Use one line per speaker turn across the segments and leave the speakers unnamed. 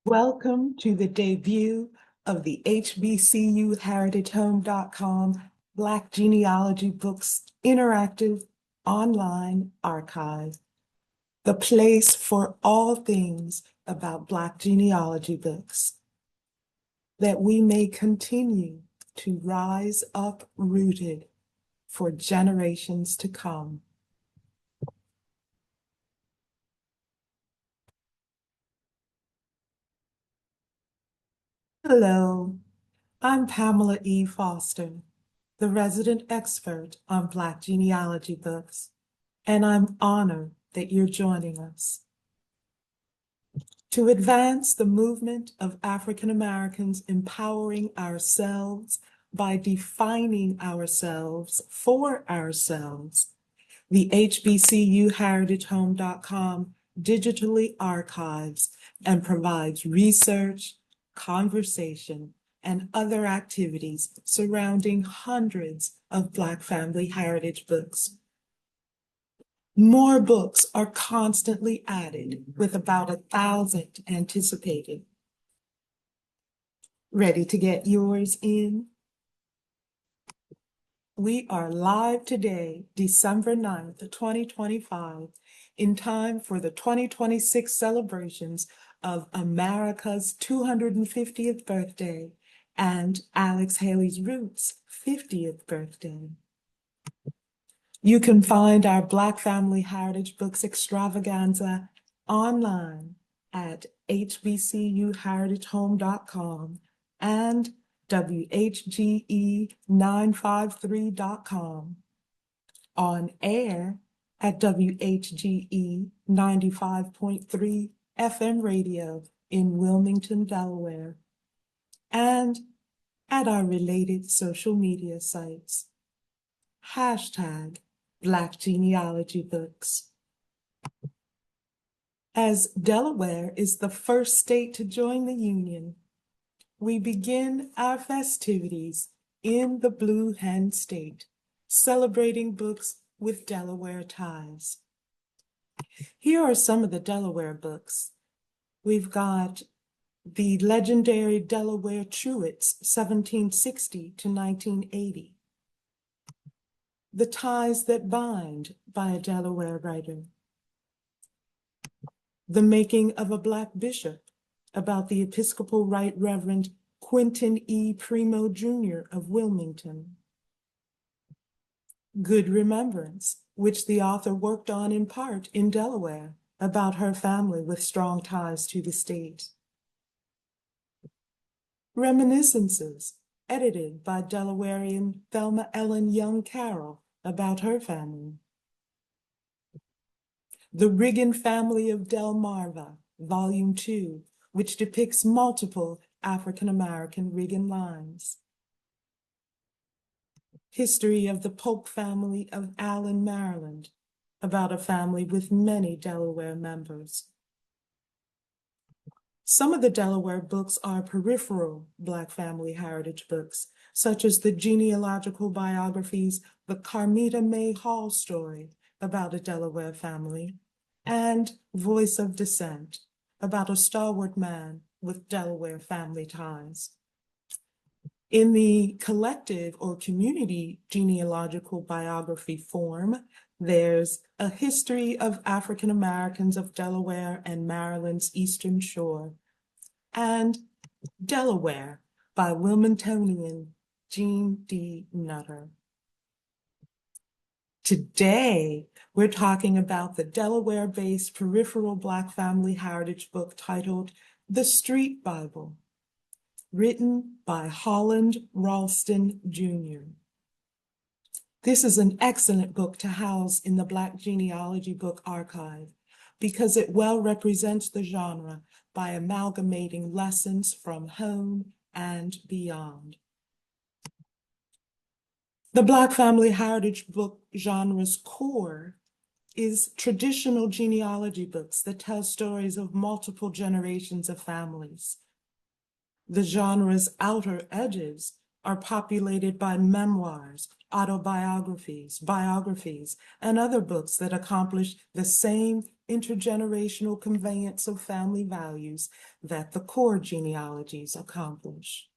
Welcome to the debut of the HBCUHeritageHome.com Black Genealogy Books interactive online archive, the place for all things about Black genealogy books, that we may continue to rise up rooted for generations to come. Hello, I'm Pamela E. Foster, the resident expert on Black genealogy books, and I'm honored that you're joining us. To advance the movement of African Americans empowering ourselves by defining ourselves for ourselves, the HBCUHeritageHome.com digitally archives and provides research, conversation, and other activities surrounding hundreds of Black family heritage books. More books are constantly added, with about 1,000 anticipated. Ready to get yours in? We are live today, December 9th, 2025, in time for the 2026 celebrations of America's 250th birthday and Alex Haley's Roots' 50th birthday. You can find our Black Family Heritage Books extravaganza online at hbcuheritagehome.com and WHGE953.com, on air at WHGE 95.3 FM radio in Wilmington, Delaware, and at our related social media sites. Hashtag Black Genealogy Books. As Delaware is the first state to join the Union, we begin our festivities in the Blue Hen State, celebrating books with Delaware ties. Here are some of the Delaware books. We've got the legendary Delaware Truets, 1760 to 1980. The Ties That Bind by a Delaware writer. The Making of a Black Bishop, about the Episcopal Right Reverend Quentin E. Primo Jr. of Wilmington. Good Remembrance, which the author worked on in part in Delaware, about her family with strong ties to the state. Reminiscences, edited by Delawarean Thelma Ellen Young Carroll, about her family. The Riggin Family of Delmarva, Volume 2, which depicts multiple African-American Riggin lines. History of the Polk family of Allen, Maryland, about a family with many Delaware members. Some of the Delaware books are peripheral Black family heritage books, such as the genealogical biographies The Carmita May Hall Story, about a Delaware family, and Voice of Descent, about a stalwart man with Delaware family ties. In the collective or community genealogical biography form, there's A History of African Americans of Delaware and Maryland's Eastern Shore, and Delaware by Wilmingtonian Jean D. Nutter. Today, we're talking about the Delaware-based peripheral Black family heritage book titled The Street Bible, written by Holland Ralston Jr. This is an excellent book to house in the Black Genealogy Book Archive because it well represents the genre by amalgamating lessons from home and beyond. The Black family heritage book genre's core is traditional genealogy books that tell stories of multiple generations of families. The genre's outer edges are populated by memoirs, autobiographies, biographies, and other books that accomplish the same intergenerational conveyance of family values that the core genealogies accomplish.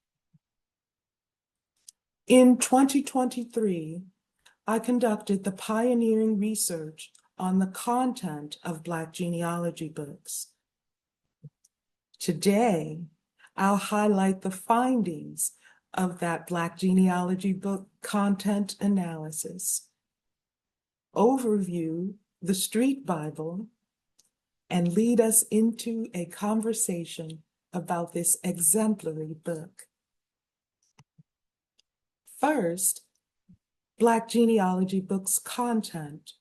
In 2023, I conducted the pioneering research on the content of Black genealogy books. Today, I'll highlight the findings of that Black genealogy book content analysis, overview the Street Bible, and lead us into a conversation about this exemplary book. First, Black genealogy books content.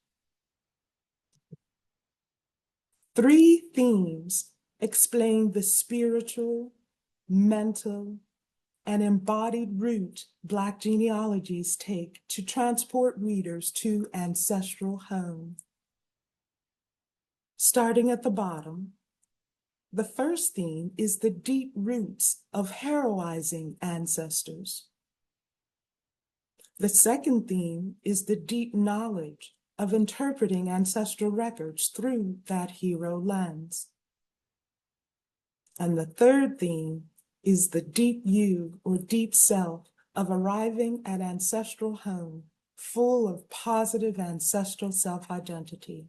3 themes explain the spiritual, mental, and embodied route Black genealogies take to transport readers to ancestral home. Starting at the bottom, the first theme is the deep roots of heroizing ancestors. The second theme is the deep knowledge of interpreting ancestral records through that hero lens. And the third theme is the deep you or deep self of arriving at ancestral home, full of positive ancestral self-identity.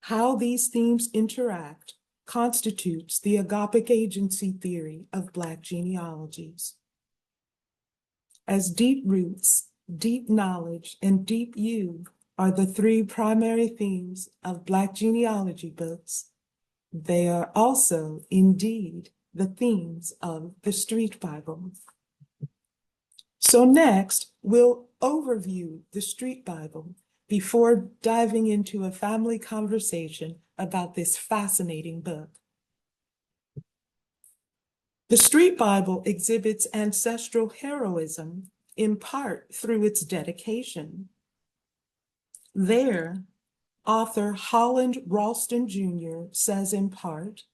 How these themes interact constitutes the agapic agency theory of Black genealogies. As deep roots, deep knowledge, and deep you are the 3 primary themes of Black genealogy books, they are also indeed the themes of the Street Bible. So next, we'll overview the Street Bible before diving into a family conversation about this fascinating book. The Street Bible exhibits ancestral heroism in part through its dedication. There, author Holland Ralston Jr. says in part,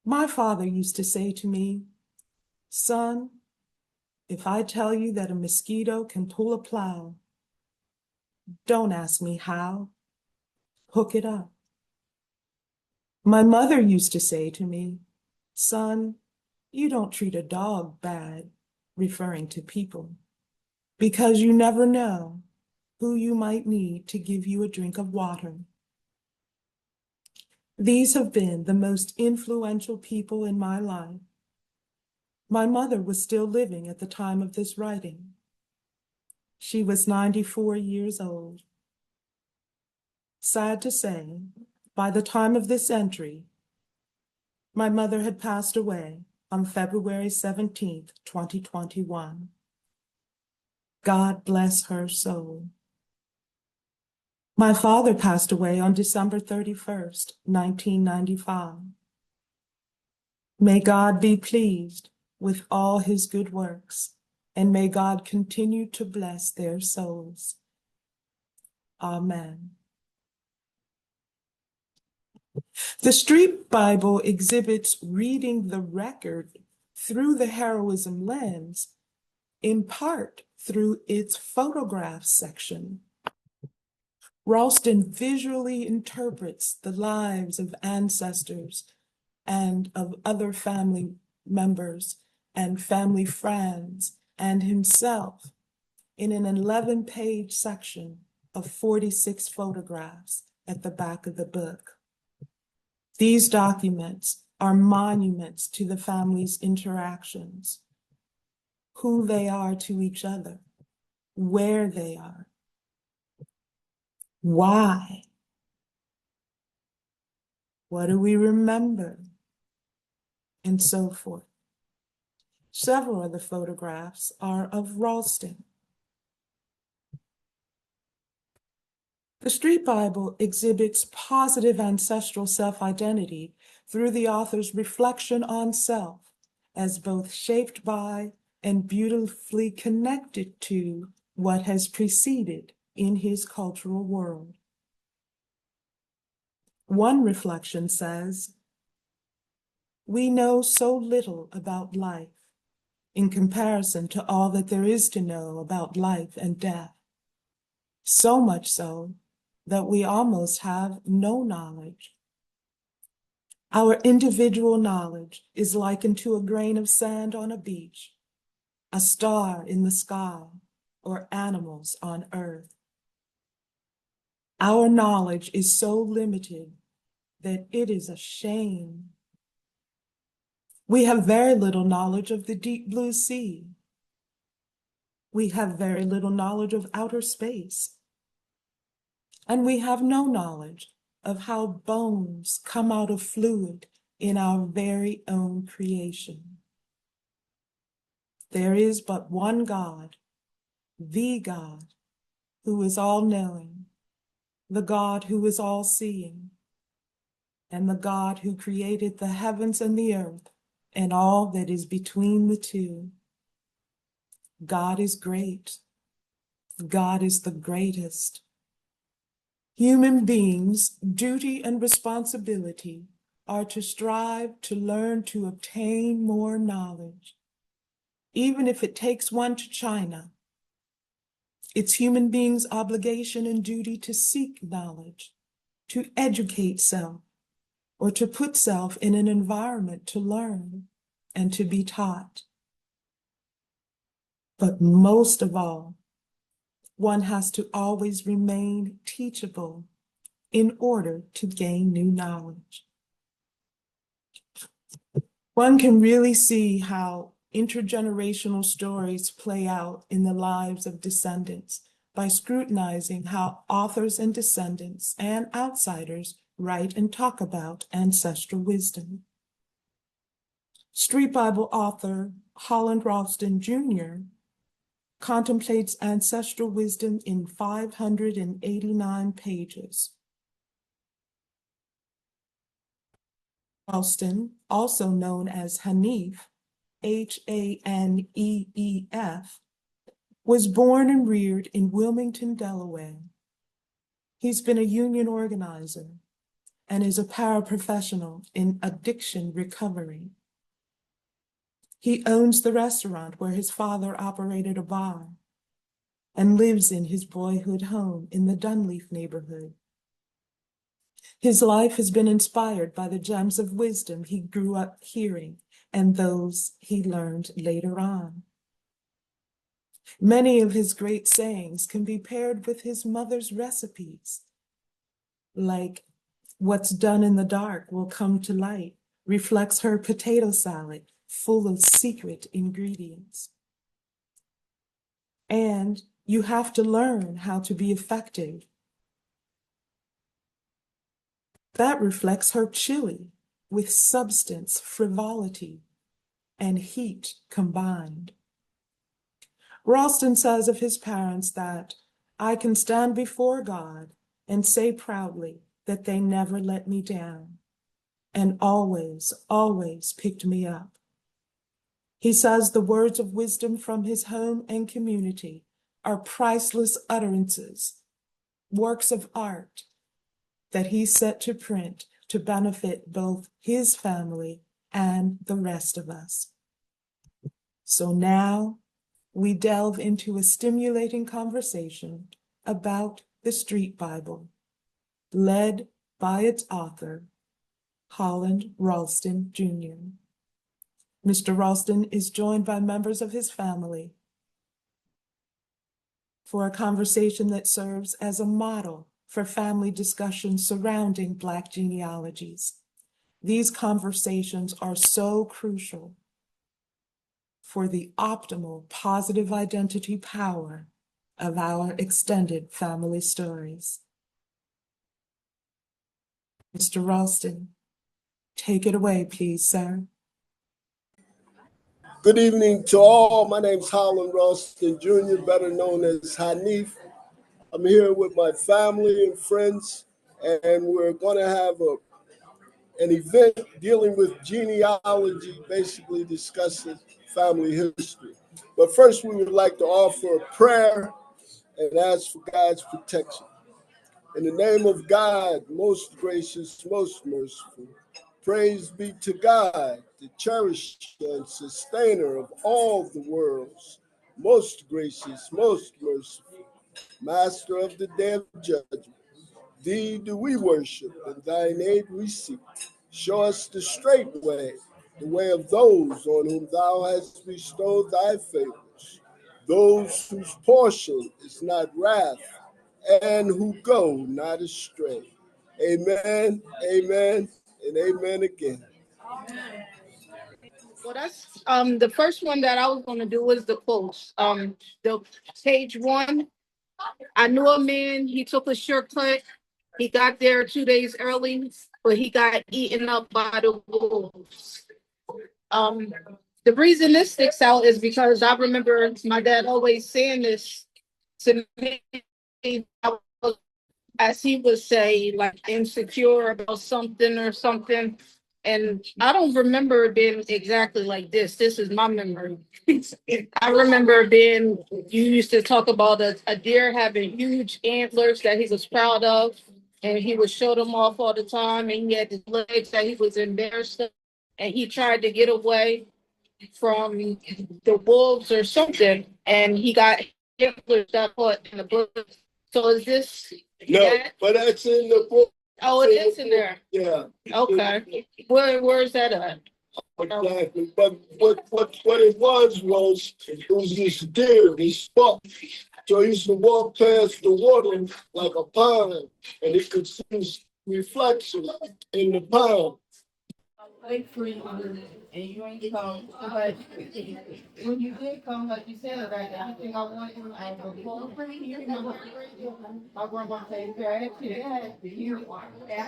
"My father used to say to me, 'Son, if I tell you that a mosquito can pull a plow, don't ask me how, hook it up.' My mother used to say to me, 'Son, you don't treat a dog bad,' referring to people, 'because you never know who you might need to give you a drink of water.' These have been the most influential people in my life. My mother was still living at the time of this writing. She was 94 years old. Sad to say, by the time of this entry, my mother had passed away on February 17th, 2021. God bless her soul. My father passed away on December 31st, 1995. May God be pleased with all his good works, and may God continue to bless their souls. Amen. The Street Bible exhibits reading the record through the heroism lens, in part through its photographs section. Ralston visually interprets the lives of ancestors and of other family members and family friends and himself in an 11-page section of 46 photographs at the back of the book. These documents are monuments to the family's interactions, who they are to each other, where they are, why, what do we remember, and so forth. Several of the photographs are of Ralston. The Street Bible exhibits positive ancestral self-identity through the author's reflection on self as both shaped by and beautifully connected to what has preceded in his cultural world. One reflection says, "We know so little about life in comparison to all that there is to know about life and death. So much so that we almost have no knowledge. Our individual knowledge is likened to a grain of sand on a beach, a star in the sky, or animals on earth. Our knowledge is so limited that it is a shame. We have very little knowledge of the deep blue sea. We have very little knowledge of outer space. And we have no knowledge of how bones come out of fluid in our very own creation. There is but one God, the God, who is all-knowing, the God who is all-seeing, and the God who created the heavens and the earth and all that is between the two. God is great. God is the greatest. Human beings' duty and responsibility are to strive to learn to obtain more knowledge, even if it takes one to China. It's human beings' obligation and duty to seek knowledge, to educate self, or to put self in an environment to learn and to be taught. But most of all, one has to always remain teachable in order to gain new knowledge. One can really see how intergenerational stories play out in the lives of descendants by scrutinizing how authors and descendants and outsiders write and talk about ancestral wisdom. Street Bible author Holland Ralston Jr. contemplates ancestral wisdom in 589 pages. Ralston, also known as Hanif, Haneef, was born and reared in Wilmington, Delaware. He's been a union organizer and is a paraprofessional in addiction recovery. He owns the restaurant where his father operated a bar and lives in his boyhood home in the Dunleaf neighborhood. His life has been inspired by the gems of wisdom he grew up hearing and those he learned later on. Many of his great sayings can be paired with his mother's recipes, like "What's done in the dark will come to light" reflects her potato salad full of secret ingredients. And "You have to learn how to be effective." That reflects her chili with substance, frivolity, and heat combined. Ralston says of his parents that, "I can stand before God and say proudly that they never let me down and always, always picked me up." He says the words of wisdom from his home and community are priceless utterances, works of art that he set to print to benefit both his family and the rest of us. So now we delve into a stimulating conversation about the Street Bible, led by its author, Holland Ralston Jr. Mr. Ralston is joined by members of his family for a conversation that serves as a model for family discussions surrounding Black genealogies. These conversations are so crucial for the optimal positive identity power of our extended family stories. Mr. Ralston, take it away, please, sir.
Good evening to all. My name is Holland Ralston Jr., better known as Hanif. I'm here with my family and friends, and we're going to have an event dealing with genealogy, basically discussing family history. But first, we would like to offer a prayer and ask for God's protection. In the name of God, most gracious, most merciful, praise be to God, the cherisher and sustainer of all the worlds, most gracious, most merciful, master of the day of judgment. Thee do we worship, and thine aid we seek. Show us the straight way, the way of those on whom thou hast bestowed thy favors, those whose portion is not wrath, and who go not astray. Amen, amen, and amen again.
Well, that's the first one that I was going to do was the quotes. The page one. I knew a man. He took a shortcut. He got there 2 days early, but he got eaten up by the wolves. Um, the reason this sticks out is because I remember my dad always saying this to me. As he would say, like insecure about something or something. And I don't remember it being exactly like this. This is my memory. I remember being, you used to talk about a deer having huge antlers that he was proud of, and he would show them off all the time. And he had his legs that he was embarrassed of, and he tried to get away from the wolves or something, and he got antlers that put in the bush. So is this
No,
that?
but that's in the book.
Oh, it is in there.
Yeah.
Okay. Where's that at?
Exactly. But what it was it was this deer, he spoke. So he used to walk past the water like a pond, and he could see his reflection in the pond.
Wait for you, and you ain't come. But when you did come, like you said, like everything I wanted, I was my grandma said, "I actually had you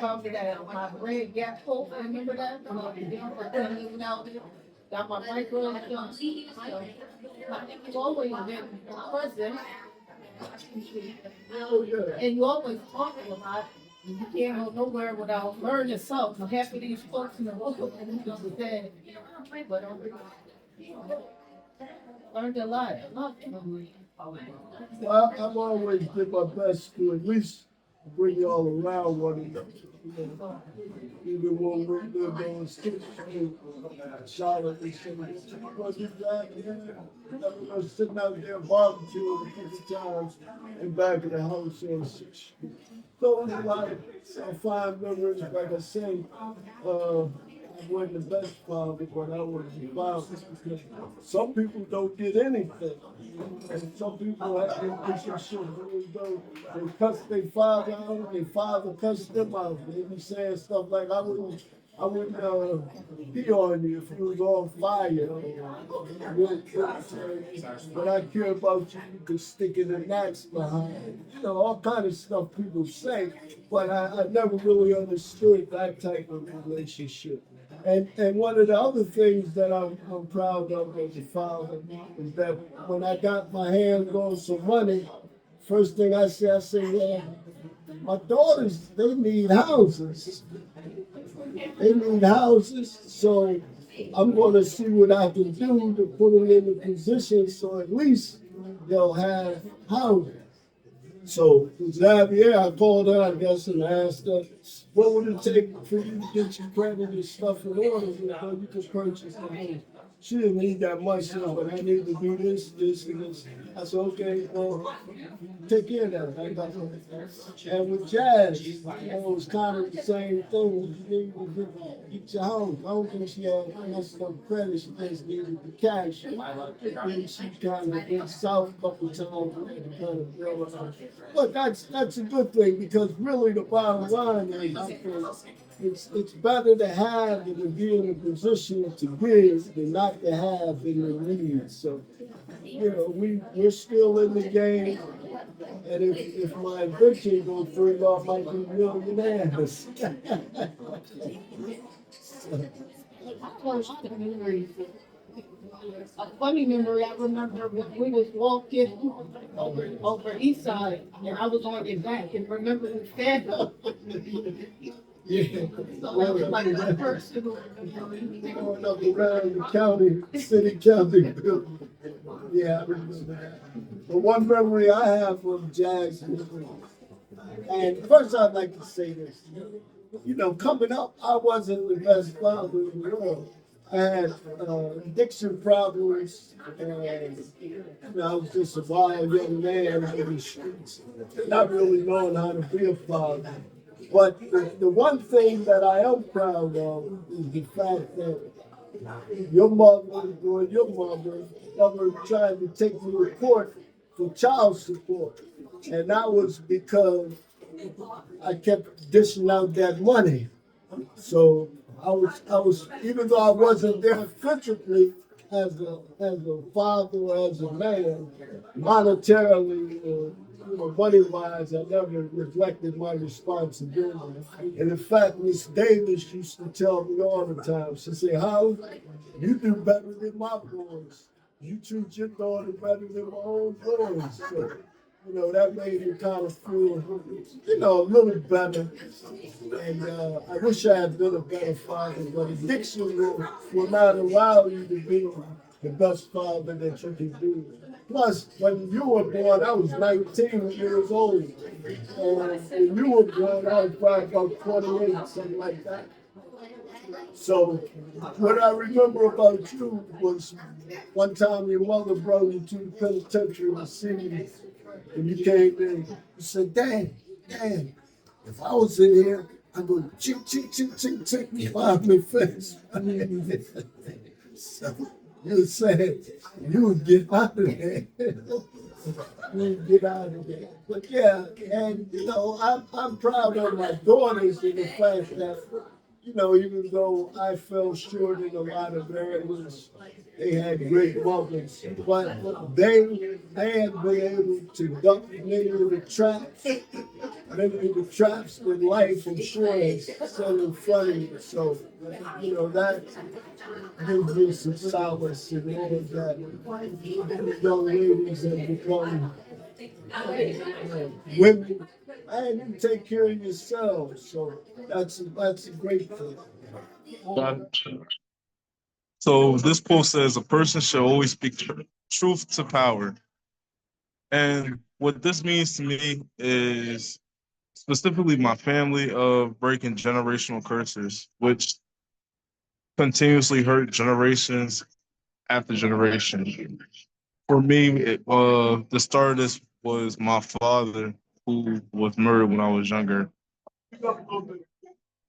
found me that my red gap coat. Remember that? Got my micro and stuff. So I think you've always been present, and you always talk a lot. You can't go nowhere without learning something. Half of these folks in the world said, but learned a lot.
Well, I've always did my best to at least bring y'all around one another. Even when we lived on the street, Charlotte, we said, I was sitting out there barbecuing a couple times in back of the house on 6th Street. So it was a lot of fine memories, like I say. I wasn't the best father, but I was the father because some people don't get anything. And some people have relationship really don't. They cuss their father out, their father cuss them out. They be saying stuff like, I wouldn't pee on you if you was on fire. But I care about you, you can stick in an axe behind. You know, all kind of stuff people say, but I never really understood that type of relationship. And one of the other things that I'm proud of as a father is that when I got my hands on some money, first thing I say, well, my daughters, they need houses. They need houses, so I'm going to see what I can do to put them in a position so at least they'll have housing. So Xavier, I called her, I guess, and asked her, what would it take for you to get your credit and stuff in order so you can purchase a home? She didn't need that much, but I need to do this, and this. I said, okay, well, take care of that. I got it. And with Jazz, it was kind of the same thing. You need to get your home. I don't think she had messed up credit. She just needed the cash. Then she kind of went south a couple of times and kind of realized. But that's a good thing because really the bottom line is I think it's better to have than to be in a position to give than not to have in the need. So, you know, we're still in the game. And if my invention goes through, I might be millionaires.
A funny memory, I remember when we was walking over East Side, and I was on your back, and remember we stand up.
Yeah.
So that was like the first
Going up around the city county building. Yeah, I remember that. But one memory I have from Jackson, and first I'd like to say this. You know, coming up, I wasn't the best father in the world. I had addiction problems, and I was just a wild young man in the streets, not really knowing how to be a father. But the one thing that I am proud of is the fact that your mother or your mother never tried to take me to court for child support. And that was because I kept dishing out that money. So I was, even though I wasn't there physically as a father, as a man, monetarily, money wise, I never neglected my responsibility. And in fact, Miss Davis used to tell me all the time, she'd say, Howard, you do better than my boys. You treat your daughter better than my own boys. So, that made me kind of feel, a little better. And I wish I had been a better father, but addiction will not allow you to be the best father that you can be. Plus, when you were born, I was 19 years old. And when you were born, I was probably about 28, something like that. So what I remember about you was one time your mother brought you to the penitentiary to see me, and you came in. You said, Dad, if I was in here, I'd go chink, chink, chink, chink, chink, five in the face. So you said you would get out of there. You would get out of there. But yeah, and I'm proud of my daughters in the fact that, even though I fell short in a lot of areas, they had great mothers. But they had been able to duck many of the traps with life insurance set in front of you. So, that gives me some solace in all of that. Young ladies have become women, and you take care of yourselves. So that's a great thing.
Gotcha. So this post says a person should always speak truth to power. And what this means to me is specifically my family of breaking generational curses, which continuously hurt generations after generation. For me, the start of this was my father, who was murdered when I was younger.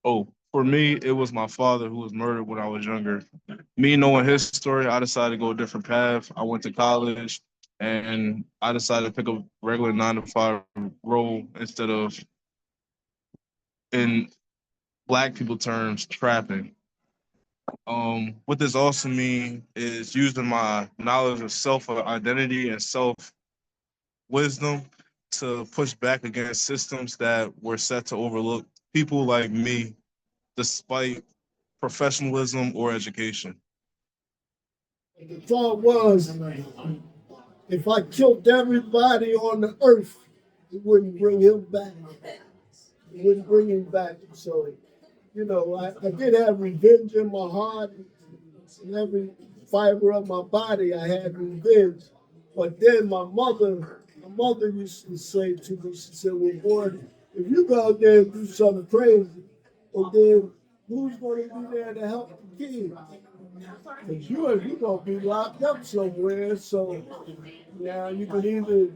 Oh, for me, it was my father who was murdered when I was younger. Me knowing his story, I decided to go a different path. I went to college and I decided to pick a regular 9 to 5 role instead of, in Black people terms, trapping. What this also means is using my knowledge of self identity and self wisdom to push back against systems that were set to overlook people like me despite professionalism or education.
The thought was, if I killed everybody on the earth, it wouldn't bring him back. It wouldn't bring him back. So, I did have revenge in my heart. In every fiber of my body, I had revenge. But then my mother used to say to me, she said, well, boy, if you go out there and do something crazy, well, then who's going to be there to help the kids? Because you're going to be locked up somewhere. So now you can either,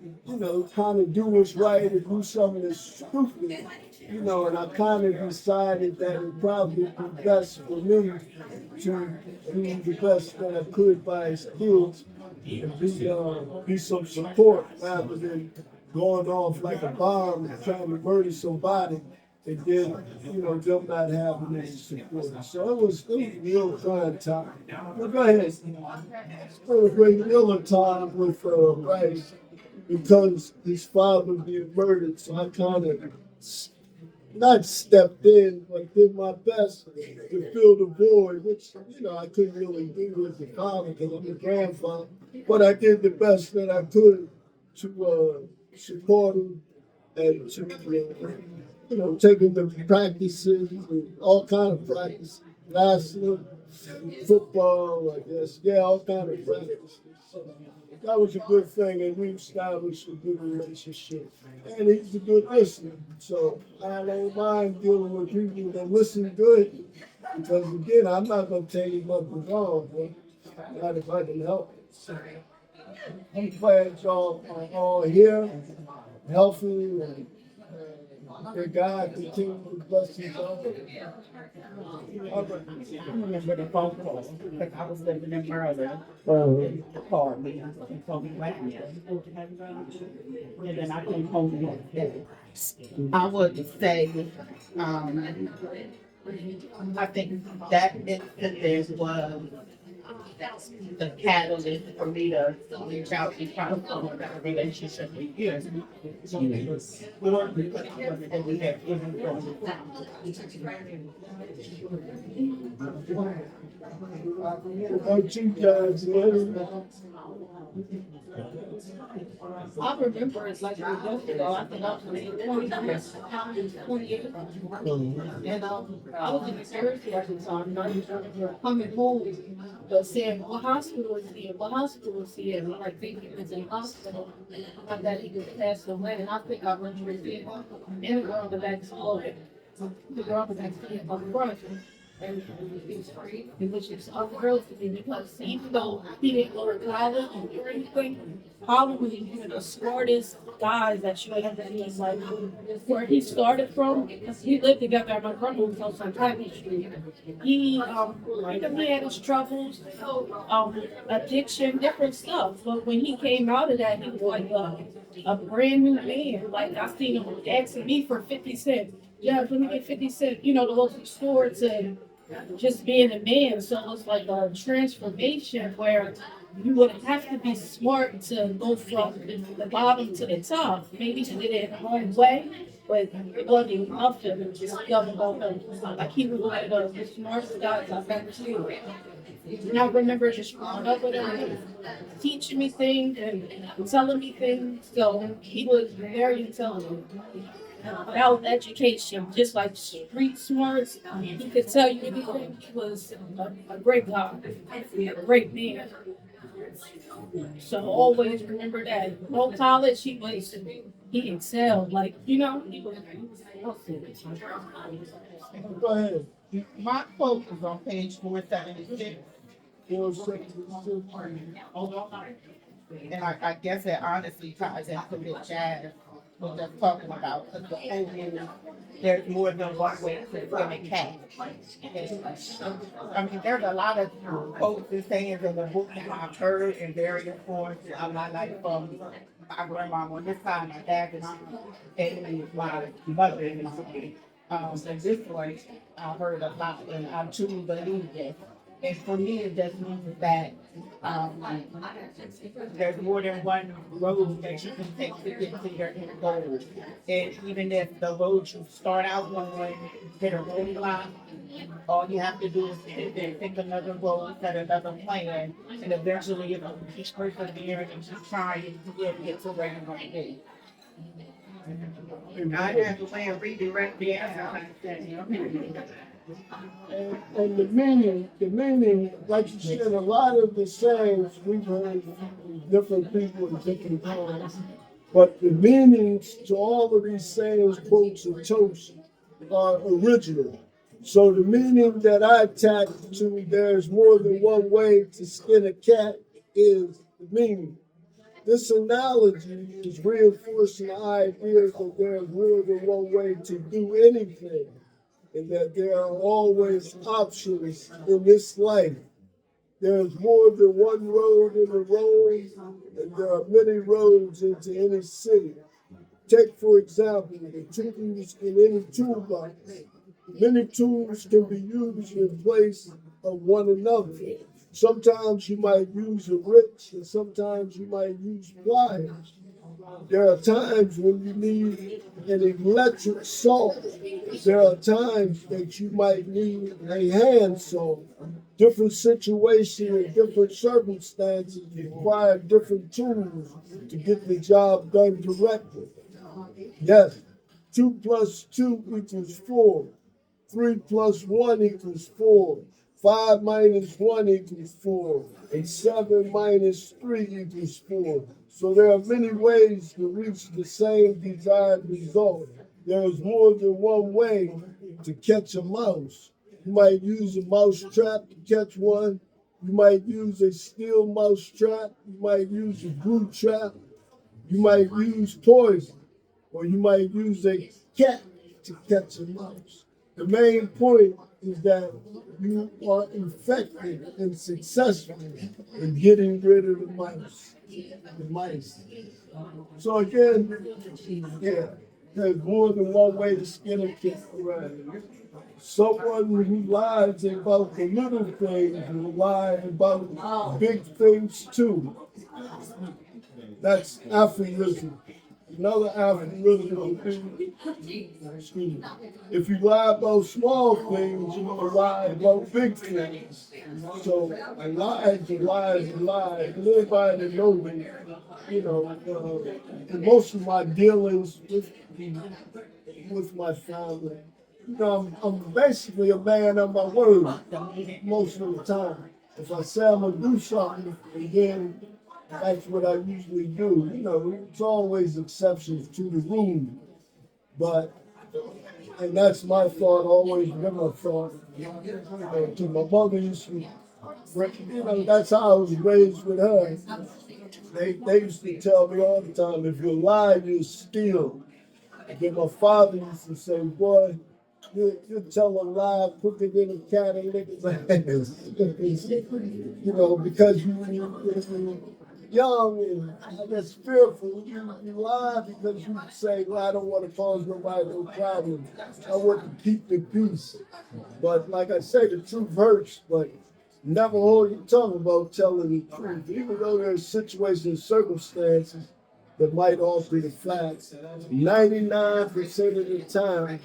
kind of do what's right or do something that's stupid. And I kind of decided that it would probably be best for me to do the best that I could by his kids and be some support rather than going off like a bomb and trying to murder somebody and then, them not having any support. So it was a real trying time. Now go ahead. It was a great deal of time with Bryce because his father being murdered. So I kind of not stepped in, but did my best to fill the void, which, I couldn't really do as a father because I'm a grandfather. But I did the best that I could to support him and to, taking the practices and all kind of practices, wrestling, football, I guess, yeah, all kind of practices. So that was a good thing, and we established a good relationship. And he's a good listener, so I don't mind dealing with people that listen good Because again, I'm not gonna tell you what was wrong, but not if I can help it. I'm glad y'all are all here, healthy, and that God continue to bless you all.
I remember the phone call because I was living in Maryland. He called me and told me what happened. And then I came home the next day. I would say, um, I think that incident was the catalyst for me to reach out and try to form a better relationship with you. Or because I wasn't in there even during the time.
About you guys, man.
I remember it's like it was yesterday. I think I was maybe 20 years, 20 years ago. And I was in the surgery at the time, and I was coming home, but saying, what hospital is he in? What hospital is he in? And I think he was in the hospital, and that he was passed away. And I think I remember seeing him in the girl that exploded. The girl was actually in my front. And it was free. It was just unreal to me because even though he didn't go to college or anything, probably one of the smartest guys that you ever meet. Like where he started from, because he lived together at my grandma's house on Happy Street. He he had his troubles, addiction, different stuff. But when he came out of that, he was like a brand new man. Like I seen him asking me for 50 cents. Yeah, let me get 50 cents, the local store to just being a man. So it's like a transformation where you would have to be smart to go from the bottom to the top. Maybe he did it in the wrong way, but it wasn't nothing. Just young about him. Like he was one of the smartest guys I've ever seen. And I remember just growing up with him, teaching me things and telling me things. So he was very intelligent about education, just like street smarts. He could tell you anything. He was a great guy, a great man. So always remember that. No college, he excelled. Like, he was awesome.
Go ahead.
My quote is on page 476.
You know,
And I guess it honestly ties into what Jazz was just talking about. Because the whole is there's more than one way to skin a cat. And, I mean, there's a lot of quotes and sayings in the book that I've heard in various forms of my life from my grandma on this side, my dad's mom, and my mother. And this one I heard a lot, and I truly believe it. And for me, it just means that um, there's more than one road that you can take to get to your end goal. And even if the road you start out on hit a roadblock, all you have to do is sit there, take another road, set another plan, and eventually, keep persevering and keep trying to get to where you want to be. I have a way of redirect the answer.
and the meaning, like you said, a lot of the sayings we've heard from different people at different times, but the meanings to all of these sayings, quotes, and toasts are original. So the meaning that I attach to there's more than one way to skin a cat is the meaning. This analogy is reinforcing the idea that there's more than one way to do anything, and that there are always options in this life. There's more than one road in a road, and there are many roads into any city. Take, for example, the tools in any toolbox. Many tools can be used in place of one another. Sometimes you might use a wrench, and sometimes you might use pliers. There are times when you need an electric saw. There are times that you might need a hand saw. Different situations and different circumstances require different tools to get the job done correctly. Yes, 2 plus 2 equals 4. 3 plus 1 equals 4. 5 minus 1 equals 4. And 7 minus 3 equals 4. So there are many ways to reach the same desired result. There is more than one way to catch a mouse. You might use a mouse trap to catch one. You might use a steel mouse trap. You might use a glue trap. You might use poison, or you might use a cat to catch a mouse. The main point is that you are effective and successful in getting rid of the mice. The mice. So again, yeah, there's more than one way to skin a cat. Right. Someone who lies about the little things will lie about big things too. That's aphorism. Another aphorism would be, excuse me, if you lie about small things, you will lie about big things. So a lie is a lie is a lie. And anybody that knows me, in most of my dealings with my family, I'm basically a man of my word most of the time. If I say I'm gonna do something, and then that's what I usually do. It's always exceptions to the rule, and that's my thought, always been my thought. To my mother used to, that's how I was raised with her. They used to tell me all the time, if you lie, you steal. And my father used to say, boy, you tell a lie quicker than a cat in niggas' ass. Because you're young and I guess fearful. You lie because you say, well, I don't want to cause nobody no problem. I want to keep the peace. But like I say, the truth hurts, but never hold your tongue about telling the truth. Even though there's situations and circumstances that might alter the facts, 99% of the time,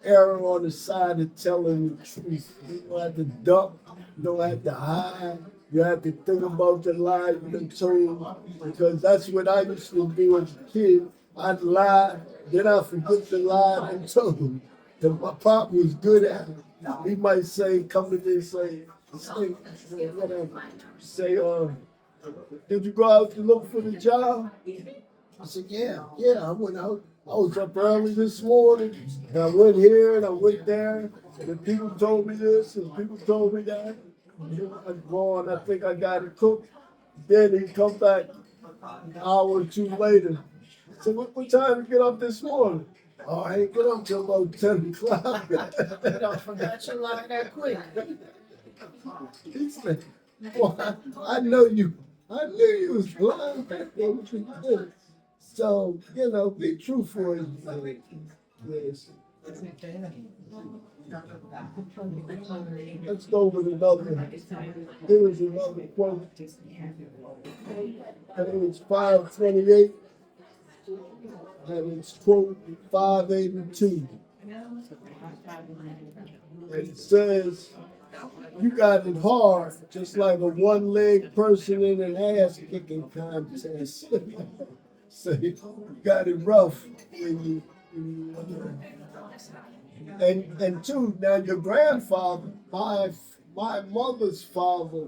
err on the side of telling the truth. You don't have to duck, you don't have to hide, you have to think about the lie you've been told, because that's what I used to do as a kid. I'd lie, then I'd forget the lie and told. And my pop was good at it. He might say, come to me and say, whatever. Say, did you go out to look for the job? I said, yeah, I went out. I was up early this morning, and I went here and I went there, and the people told me this and people told me that. I'm going, I think I got it cooked. Then he come back an hour or two later. I said, what time did you get up this morning? Oh, I ain't get up till about 10 o'clock. I forgot you lied that quick. He said, well, I knew you was lying. So, be truthful. Yes. Let's go with another. Here is another quote. I think it's 528. And it's quote 582. And it says, you got it hard, just like a one-legged person in an ass-kicking contest. So you got it rough when and two, now your grandfather, my mother's father,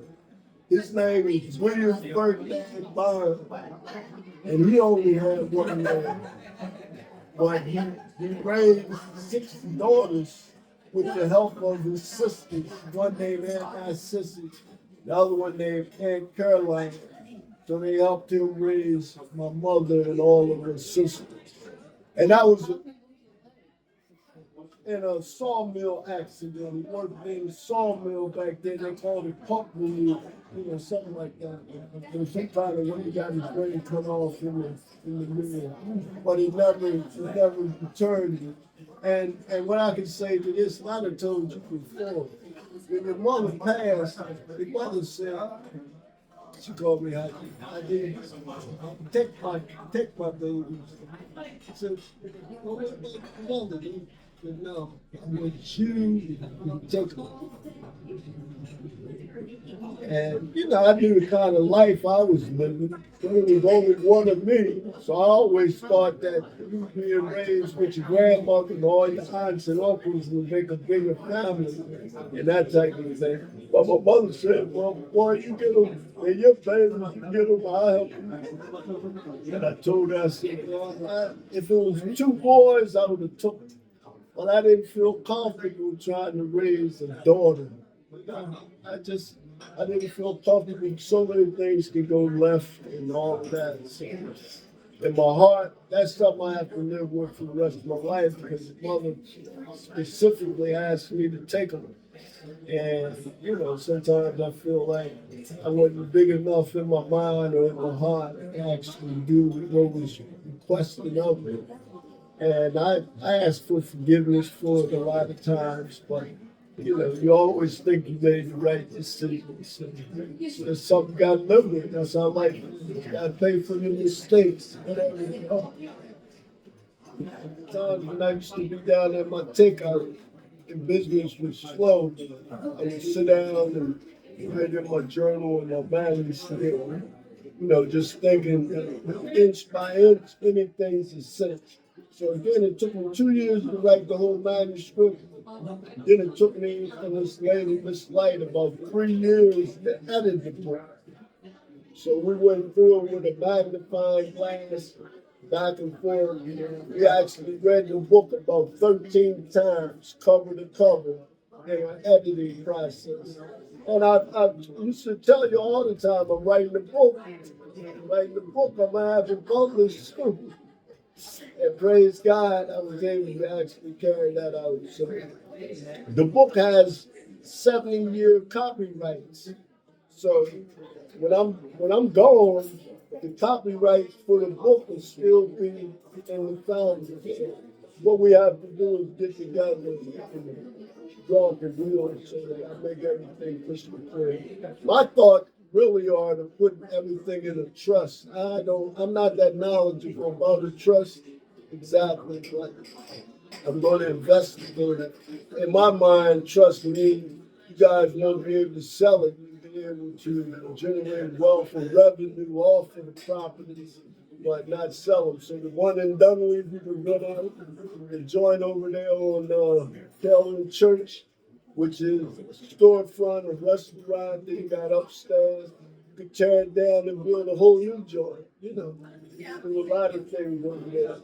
his name is William Ferdinand Bond, and he only had one man, but he raised 6 daughters with the help of his sisters, one named Aunt Sissy, the other one named Aunt Caroline. So they helped him raise my mother and all of her sisters. And I was in a sawmill accident. He worked in a sawmill back then. They called it pump mill, something like that. There was some kind of way he got his brain cut off in the mill. But he never returned it. And what I can say to this, and I done told you before, when your mother passed, the mother said, she called me I did take my babies. She said, well, what about your mother? I said, no, I want you to take them. And I knew the kind of life I was living. There was only one of me. So I always thought that you being raised with your grandmother and all your aunts and uncles would make a bigger family and that type of thing. But my mother said, well, boy, you get them, and your babies, you get them, I'll help you. And I told her, I said, if it was 2 boys, I would have took them. but I didn't feel comfortable trying to raise a daughter. I didn't feel comfortable. So many things could go left and all of that. So, in my heart, that's something I have to live with for the rest of my life because the mother specifically asked me to take her. And, sometimes I feel like I wasn't big enough in my mind or in my heart to actually do what was requested of me. And I asked for forgiveness for it a lot of times, but you always think you made the right decision. So there's something got to live with. That's how life is. You got to pay for your mistakes, whatever they are. Times when I used to be down at my takeout and business was slow, I would sit down and write in my journal and my manuscript, just thinking inch by inch, anything's a sense. So again, it took me 2 years to write the whole manuscript. Then it took me for this lady, Miss Light, about 3 years to edit the book. So we went through it with a magnifying glass, back and forth. We actually read the book about 13 times, cover to cover, in our editing process. And I used to tell you all the time, I'm writing the book. I'm going to have it published soon. And praise God, I was able to actually carry that out. So the book has 70-year copyrights. So when I'm gone, the copyright for the book will still be in the family. So what we have to do is get together and draw the deal so that I make everything crystal clear. My thought really are to put everything in a trust. I'm not that knowledgeable about a trust exactly, but I'm going to investigate it. In my mind, trust me, you guys won't be able to sell it. You'll be able to generate wealth and revenue off of the properties, but not sell them. So the one in Dunleavy, you can go down and join over there on Calvin Church, which is a storefront, a restaurant that you got upstairs. You could tear it down and build a whole new joint. There's a lot of things over there.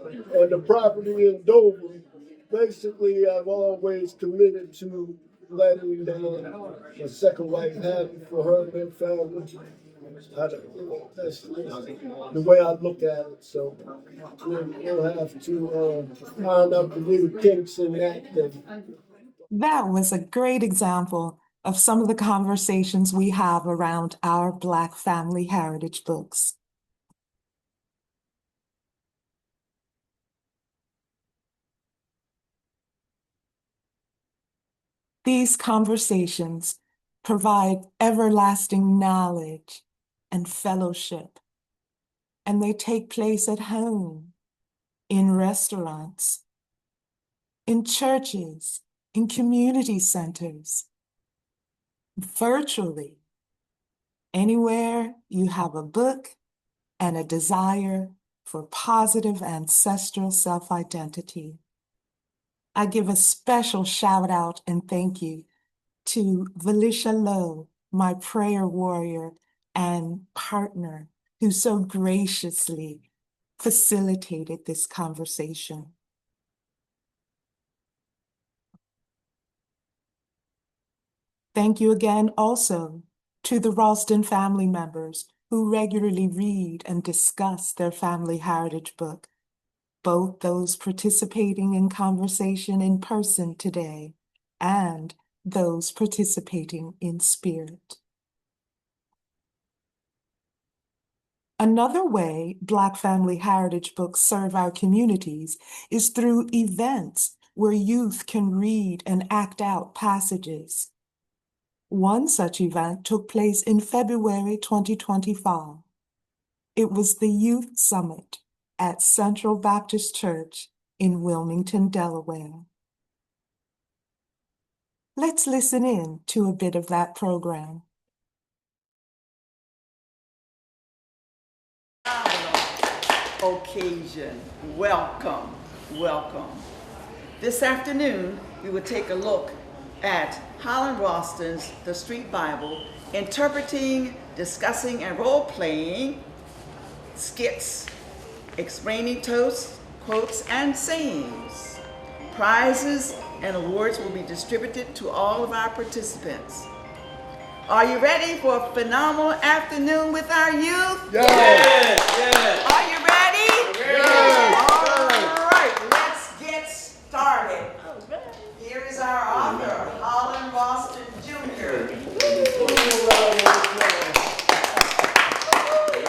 And the property in Dover, basically, I've always committed to letting a second wife have it for her and her family. That's the way I look at it. So we'll have to iron up the little kinks in that thing.
That was a great example of some of the conversations we have around our Black family heritage books. These conversations provide everlasting knowledge and fellowship, and they take place at home, in restaurants, in churches, in community centers, virtually. Anywhere you have a book and a desire for positive ancestral self-identity. I give a special shout out and thank you to Valisha Lowe, my prayer warrior and partner, who so graciously facilitated this conversation. Thank you again also to the Ralston family members who regularly read and discuss their family heritage book, both those participating in conversation in person today and those participating in spirit. Another way Black family heritage books serve our communities is through events where youth can read and act out passages. One such event took place in February 2025. It was the Youth Summit at Central Baptist Church in Wilmington, Delaware. Let's listen in to a bit of that program.
Occasion. Welcome, welcome. This afternoon, we will take a look at Holland Ralston's The Street Bible, interpreting, discussing, and role-playing skits, explaining toasts, quotes, and sayings. Prizes and awards will be distributed to all of our participants. Are you ready for a phenomenal afternoon with our youth?
Yes.
Are you ready?
Yes.
All right, let's get started. Here is our author, Holland Ralston Jr.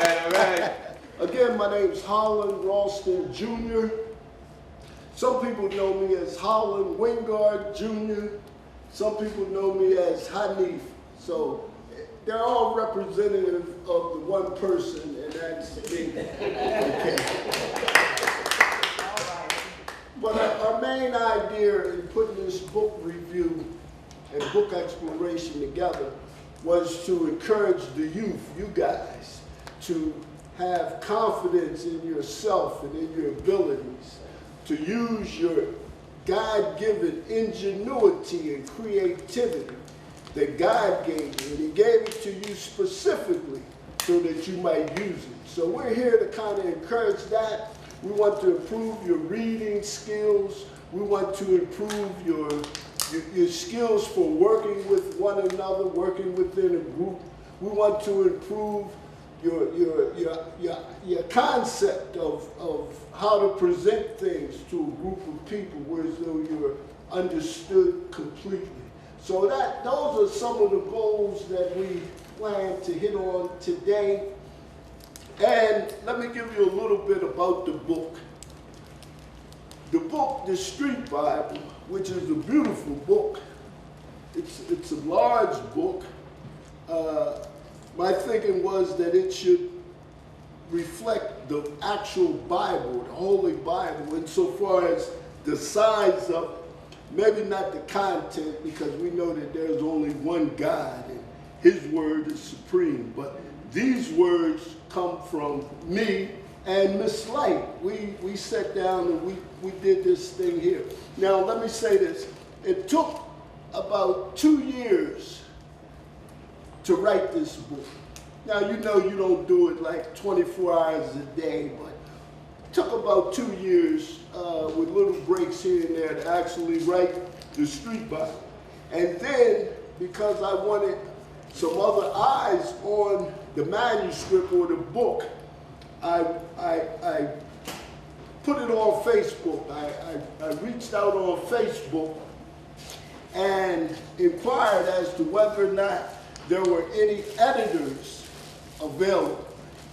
All right. Again, my name is Holland Ralston Jr. Some people know me as Holland Wingard Jr. Some people know me as Hanif. So they're all representative of the one person, and that's me. Okay. But our main idea in putting this book review and book exploration together was to encourage the youth, you guys, to have confidence in yourself and in your abilities, to use your God-given ingenuity and creativity that God gave you. And He gave it to you specifically so that you might use it. So we're here to kind of encourage that. We want to improve your reading skills. We want to improve your skills for working with one another, working within a group. We want to improve your concept of how to present things to a group of people, whereas though you're understood completely. So those are some of the goals that we plan to hit on today. And let me give you a little bit about the book. The book, The Street Bible, which is a beautiful book. It's a large book. My thinking was that it should reflect the actual Bible, the Holy Bible, insofar as the size of, maybe not the content, because we know that there's only one God and His word is supreme. But these words come from me and Miss Light. We sat down and we did this thing here. Now, let me say this. It took about 2 years to write this book. Now, you know you don't do it like 24 hours a day, but it took about 2 years with little breaks here and there to actually write the Street Bible. And then, because I wanted some other eyes on the manuscript or the book, I put it on Facebook. I reached out on Facebook and inquired as to whether or not there were any editors available,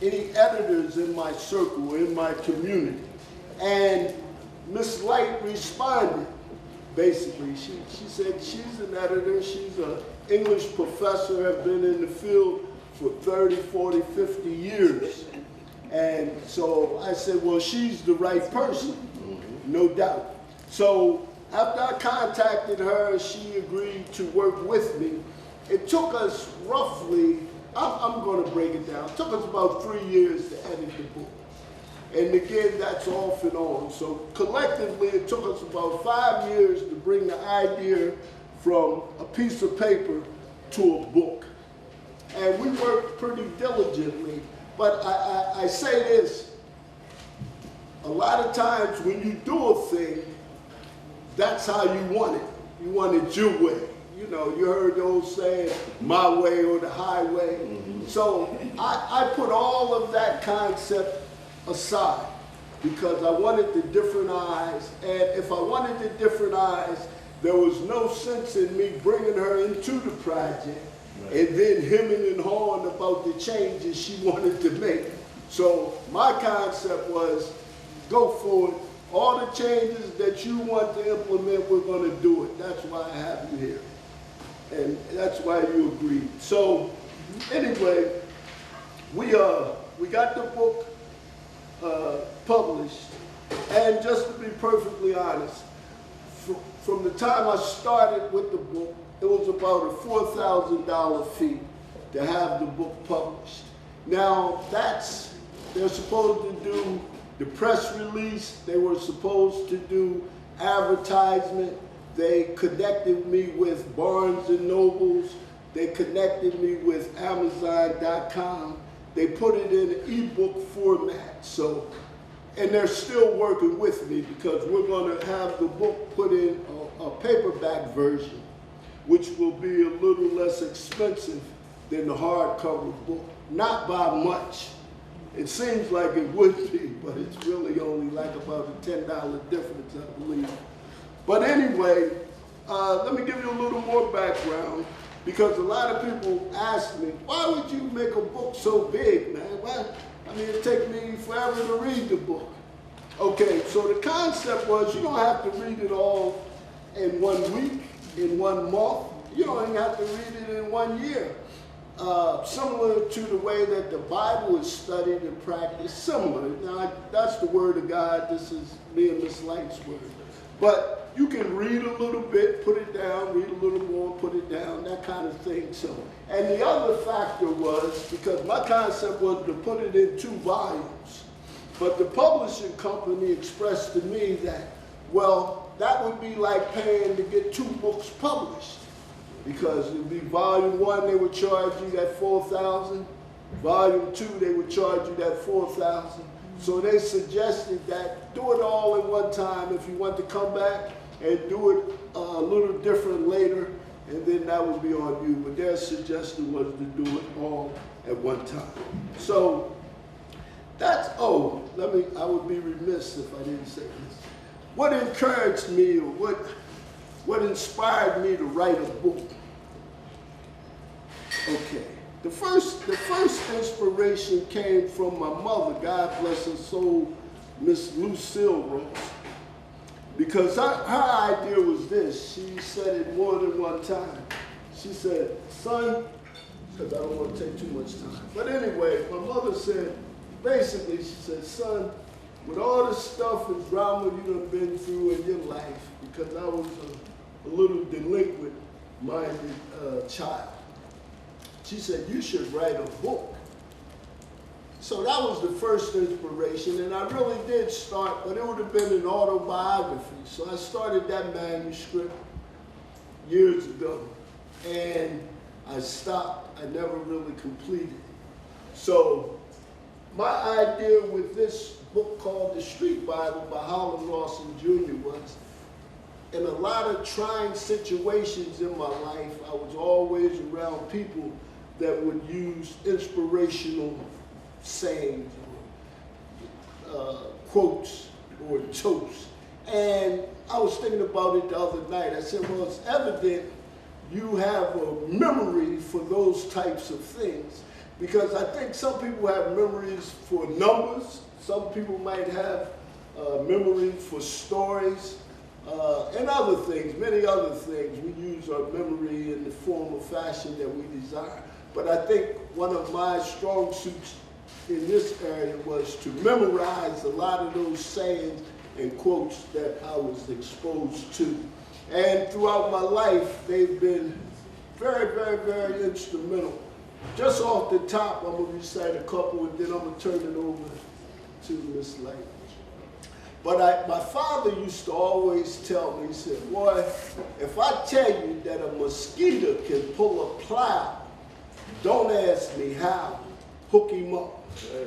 any editors in my circle, in my community. And Miss Light responded, basically. She said she's an editor, she's an English professor, have been in the field for 30, 40, 50 years. And so I said, well, she's the right person, no doubt. So after I contacted her, she agreed to work with me. It took us roughly, I'm going to break it down, it took us about 3 years to edit the book. And again, that's off and on. So collectively, it took us about 5 years to bring the idea from a piece of paper to a book. And we worked pretty diligently. But I say this, a lot of times when you do a thing, that's how you want it. You want it your way. You know, you heard the old saying, my way or the highway. Mm-hmm. So I put all of that concept aside because I wanted the different eyes. And if I wanted the different eyes, there was no sense in me bringing her into the project and then hemming and hawing about the changes she wanted to make. So my concept was, go for it. All the changes that you want to implement, we're going to do it. That's why I have you here. And that's why you agreed. So anyway, we got the book published. And just to be perfectly honest, from the time I started with the book, it was about a $4,000 fee to have the book published. Now, they're supposed to do the press release, they were supposed to do advertisement, they connected me with Barnes & Nobles, they connected me with Amazon.com, they put it in an ebook format. So and they're still working with me because we're going to have the book put in a paperback version, which will be a little less expensive than the hardcover book. Not by much. It seems like it would be, but it's really only like about a $10 difference, I believe. But anyway, let me give you a little more background, because a lot of people ask me, why would you make a book so big, man? Why? I mean, it take me forever to read the book. Okay, so the concept was you don't have to read it all in 1 week, in 1 month. You don't even have to read it in 1 year. Similar to the way that the Bible is studied and practiced, similar. Now, that's the word of God. This is me and Miss Light's word. But you can read a little bit, put it down, read a little more, put it down, that kind of thing. So, and the other factor was, because my concept was to put it in 2 volumes, but the publishing company expressed to me that, well, that would be like paying to get 2 books published. Because it would be volume 1, they would charge you that $4,000. Volume 2, they would charge you that $4,000. So they suggested that do it all in one time if you want to come back, and do it a little different later, and then that would be on you. But their suggestion was to do it all at one time. So that's, I would be remiss if I didn't say this. What encouraged me, or what inspired me to write a book? Okay, the first inspiration came from my mother, God bless her soul, Miss Lucille Rose. Because her idea was this. She said it more than one time. She said, son, because I don't want to take too much time. But anyway, my mother said, basically, she said, son, with all the stuff and drama you done been through in your life, because I was a little delinquent-minded child, she said, you should write a book. So that was the first inspiration, and I really did start, but it would have been an autobiography. So I started that manuscript years ago, and I stopped. I never really completed it. So my idea with this book called The Street Bible by Holland Rawson Jr. was, in a lot of trying situations in my life, I was always around people that would use inspirational sayings or quotes or toasts. And I was thinking about it the other night. I said, well, it's evident you have a memory for those types of things, because I think some people have memories for numbers. Some people might have memory for stories and other things, many other things. We use our memory in the form or fashion that we desire. But I think one of my strong suits in this area was to memorize a lot of those sayings and quotes that I was exposed to. And throughout my life, they've been very, very, very instrumental. Just off the top, I'm going to recite a couple, and then I'm going to turn it over to Miss Light. But my father used to always tell me, he said, boy, if I tell you that a mosquito can pull a plow, don't ask me how, hook him up.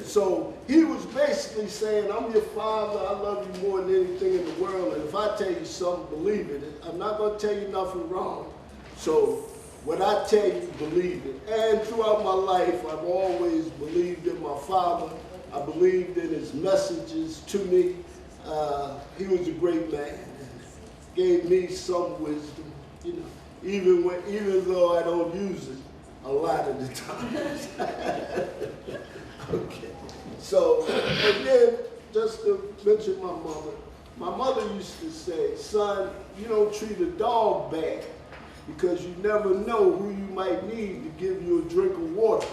So he was basically saying, I'm your father, I love you more than anything in the world, and if I tell you something, believe it. I'm not going to tell you nothing wrong. So what I tell you, believe it. And throughout my life, I've always believed in my father. I believed in his messages to me. He was a great man and gave me some wisdom, you know, even though I don't use it a lot of the times. Okay. So, and then just to mention my mother used to say, son, you don't treat a dog bad because you never know who you might need to give you a drink of water.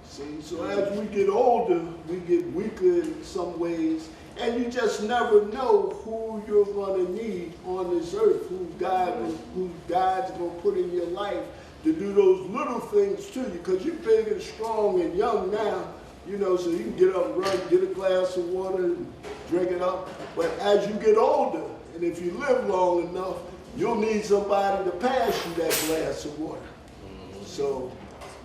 See, so as we get older, we get weaker in some ways, and you just never know who you're going to need on this earth, who God's going to put in your life to do those little things to you, because you're big and strong and young now, you know, so you can get up and run, get a glass of water and drink it up. But as you get older, and if you live long enough, you'll need somebody to pass you that glass of water. So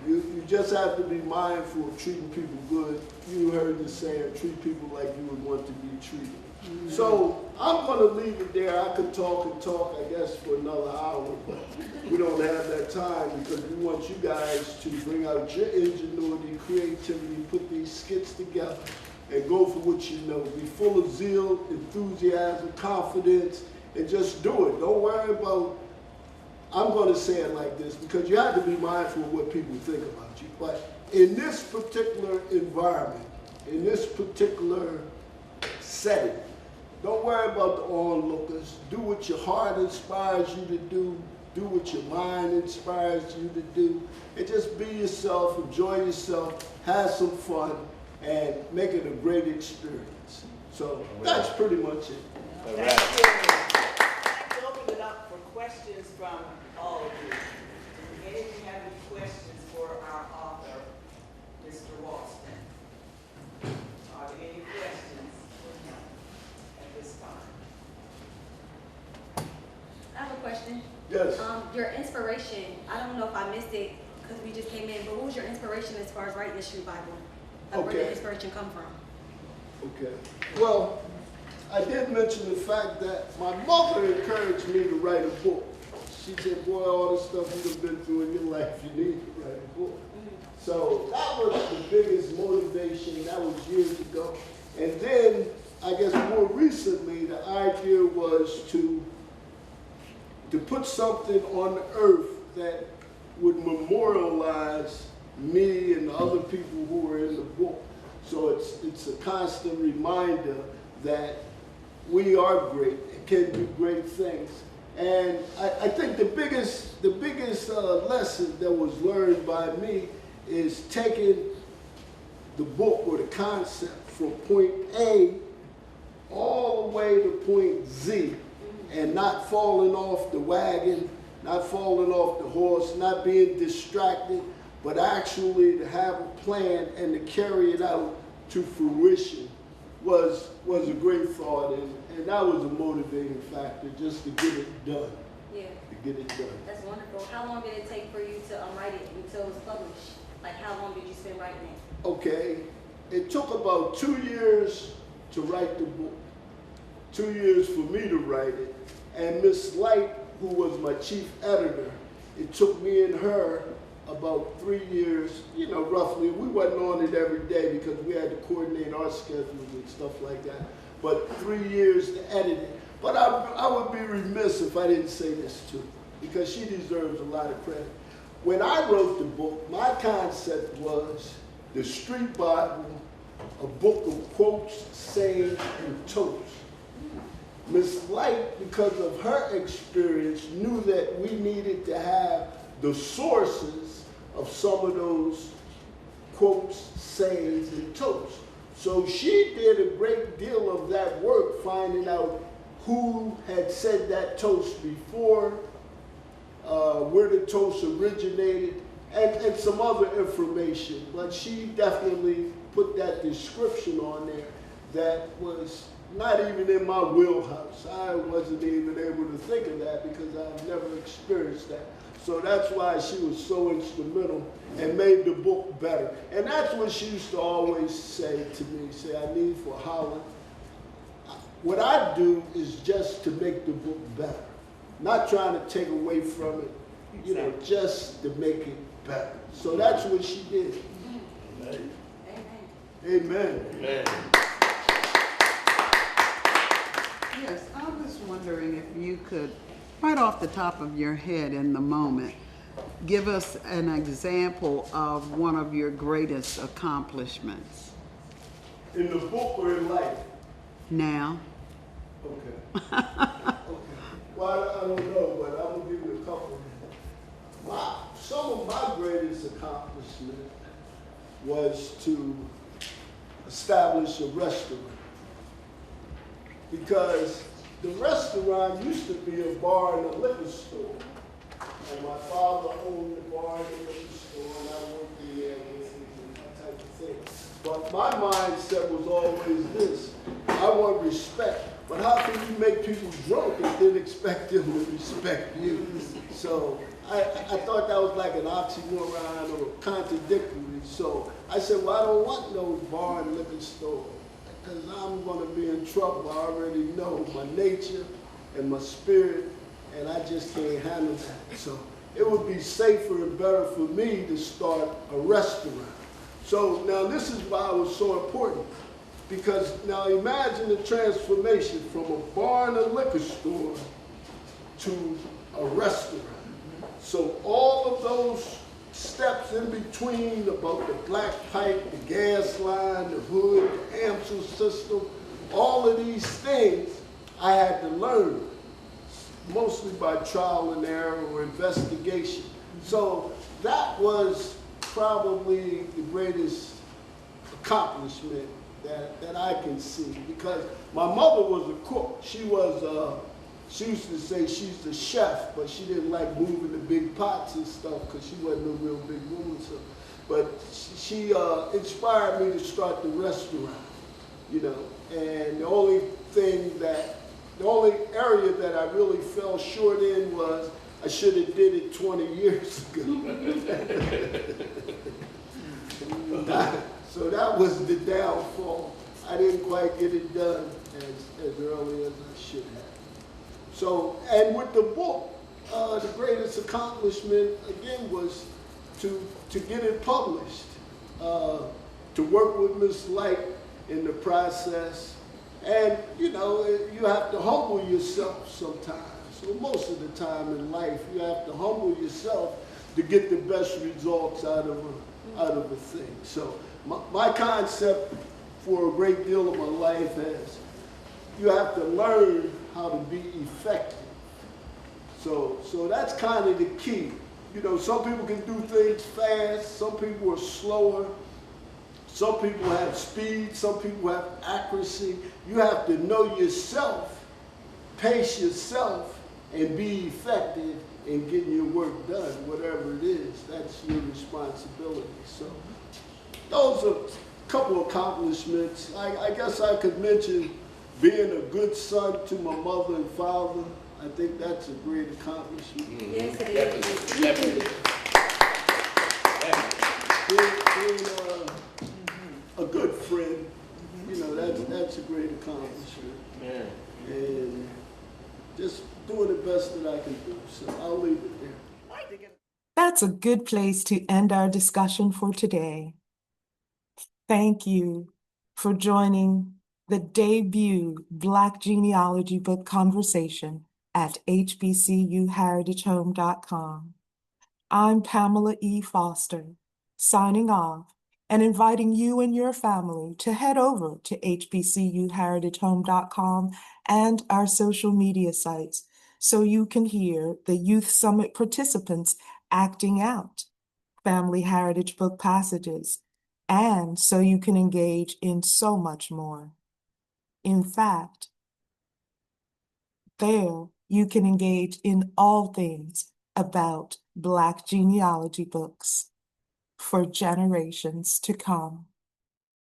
You just have to be mindful of treating people good. You heard the saying, treat people like you would want to be treated. Mm-hmm. So I'm going to leave it there. I could talk and talk, I guess, for another hour, but we don't have that time because we want you guys to bring out your ingenuity, creativity, put these skits together, and go for what you know. Be full of zeal, enthusiasm, confidence, and just do it. Don't worry about, I'm going to say it like this because you have to be mindful of what people think about you. But in this particular environment, in this particular setting, don't worry about the onlookers. Do what your heart inspires you to do. Do what your mind inspires you to do. And just be yourself, enjoy yourself, have some fun, and make it a great experience. So that's pretty much it.
Thank you. I'd like to open it up for questions from all of you. Do any of you have any questions for our author, Mr. Ralston? Are there any questions for him at this time?
I have a question.
Yes.
Your inspiration, I don't know if I missed it because we just came in, but what was your inspiration as far as writing the Street Bible? Like, where did the inspiration come from?
Okay. Well, I did mention the fact that my mother encouraged me to write a book. She said, boy, all the stuff you've been through in your life, you need to write a book. So that was the biggest motivation. That was years ago. And then, I guess more recently, the idea was to put something on the earth that would memorialize me and the other people who were in the book. So it's a constant reminder that we are great and can do great things. And I think the biggest lesson that was learned by me is taking the book or the concept from point A all the way to point Z and not falling off the wagon, not falling off the horse, not being distracted, but actually to have a plan and to carry it out to fruition was a great thought, and that was a motivating factor just to get it done.
Yeah.
To get it done.
That's wonderful. How long did it take for you to write it until it was published? Like, how long did you spend writing it?
Okay, it took about 2 years to write the book, 2 years for me to write it, and Miss Light, who was my chief editor, it took me and her about 3 years, you know, roughly. We wasn't on it every day because we had to coordinate our schedules and stuff like that, but 3 years to edit it. But I would be remiss if I didn't say this too, because she deserves a lot of credit. When I wrote the book, my concept was the Street Bible, a book of quotes, sayings, and toasts. Miss Light, because of her experience, knew that we needed to have the sources of some of those quotes, sayings, and toasts. So she did a great deal of that work, finding out who had said that toast before, where the toast originated, and some other information. But she definitely put that description on there that was not even in my wheelhouse. I wasn't even able to think of that because I've never experienced that. So that's why she was so instrumental and made the book better. And that's what she used to always say to me, say, I need for Holland. What I do is just to make the book better, not trying to take away from it, you know, just to make it better. So that's what she did. Amen. Amen. Amen.
Yes, I was wondering if you could, right off the top of your head in the moment, give us an example of one of your greatest accomplishments.
In the book or in life?
Now.
Okay. Okay. Well, I don't know, but I'm going to give you a couple. Some of my greatest accomplishment was to establish a restaurant. Because the restaurant used to be a bar and a liquor store. And my father owned the bar and the liquor store, and I worked there and that type of thing. But my mindset was always this: I want respect. But how can you make people drunk and then expect them to respect you? So I thought that was like an oxymoron or contradictory. So I said, well, I don't want no bar and liquor store because I'm going to be in trouble. I already know my nature and my spirit, and I just can't handle that. So it would be safer and better for me to start a restaurant. So now this is why it was so important, because now imagine the transformation from a bar and a liquor store to a restaurant. So all of those steps in between about the black pipe, the gas line, the hood, the ancestral system, all of these things I had to learn, mostly by trial and error or investigation. So that was probably the greatest accomplishment that I can see, because my mother was a cook. She used to say she's the chef, but she didn't like moving the big pots and stuff because she wasn't a real big woman. So, but she inspired me to start the restaurant, you know. And the only area that I really fell short in was I should have did it 20 years ago. So that was the downfall. I didn't quite get it done as early as I should have. So, and with the book, the greatest accomplishment, again, was to get it published, to work with Miss Light in the process. And, you know, you have to humble yourself sometimes. So most of the time in life, you have to humble yourself to get the best results out of a thing. So my concept for a great deal of my life is you have to learn how to be effective. So that's kind of the key. You know, some people can do things fast, some people are slower, some people have speed, some people have accuracy. You have to know yourself, pace yourself, and be effective in getting your work done, whatever it is. That's your responsibility. So those are a couple of accomplishments. I guess I could mention being a good son to my mother and father. I think that's a great accomplishment.
Yes, it is.
Being a good friend, you know, that's a great accomplishment. And just doing the best that I can do. So I'll leave it there.
That's a good place to end our discussion for today. Thank you for joining the debut Black Genealogy Book Conversation at hbcuheritagehome.com. I'm Pamela E. Foster, signing off and inviting you and your family to head over to hbcuheritagehome.com and our social media sites so you can hear the Youth Summit participants acting out family heritage book passages, and so you can engage in so much more. In fact, there you can engage in all things about Black genealogy books for generations to come.